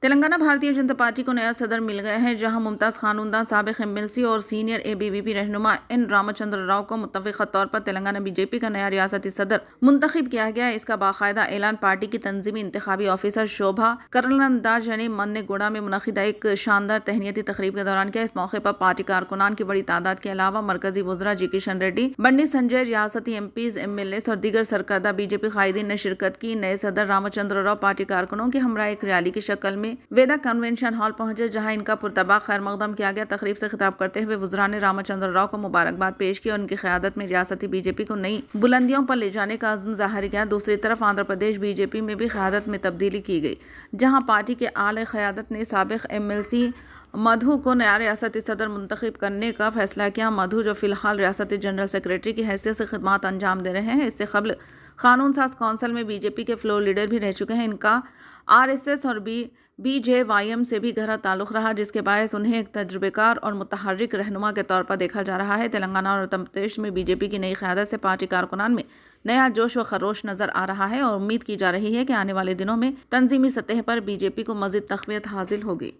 Telangana Bharatiya Janata party کو نیا صدر مل گیا ہے، جہاں ممتاز خانندان سابق ایم ایل سی اور سینئر اے بی وی پی رہنما این رامچندر راؤ کو متفقہ طور پر تلنگانہ بی جے پی کا نیا ریاستی صدر منتخب کیا گیا ہے۔ اس کا باقاعدہ اعلان پارٹی کی تنظیمی انتخابی آفیسر شوبھا کرندلاجے نے منی گوڑا میں منعقدہ ایک شاندار تہنیتی تقریب کے دوران کیا۔ اس موقع پر پارٹی کارکنان کی بڑی تعداد کے علاوہ مرکزی وزراء جی کشن ریڈی، بنڈی سنجے، ریاستی MPs, MLAs اور دیگر سرکردہ بی جے پی قائدین نے شرکت کی۔ نئے صدر رامچندر راؤ پارٹی کارکنوں کے ہمراہ ایک ریلی کی شکل میں ویدا کنونشن ہال پہنچے، جہاں ان کا پرتپاک خیر مقدم کیا گیا۔ تقریب سے خطاب کرتے ہوئے وزراء نے رامچندر راؤ کو مبارکباد پیش کی اور ان کی قیادت میں ریاستی بی جے پی کو نئی بلندیوں پر لے جانے کا عزم ظاہر کیا۔ دوسری طرف آندھرا پردیش بی جے پی میں بھی قیادت میں تبدیلی کی گئی، جہاں پارٹی کے اعلی قیادت نے سابق ایم ایل سی مدھو کو نیا ریاستی صدر منتخب کرنے کا فیصلہ کیا۔ مدھو، جو فی الحال ریاستی جنرل سیکریٹری کی حیثیت سے خدمات انجام دے رہے ہیں، اس سے قبل قانون ساز کونسل میں بی جے پی کے فلور لیڈر بھی رہ چکے ہیں۔ ان کا آر ایس ایس اور بی جے وائی ایم سے بھی گہرا تعلق رہا، جس کے باعث انہیں ایک تجربہ کار اور متحرک رہنما کے طور پر دیکھا جا رہا ہے۔ تلنگانہ اور اتر پردیش میں بی جے پی کی نئی قیادت سے پارٹی کارکنان میں نیا جوش و خروش نظر آ رہا ہے اور امید کی جا رہی ہے کہ آنے والے دنوں میں تنظیمی سطح پر بی جے پی کو مزید تقویت حاصل ہوگی۔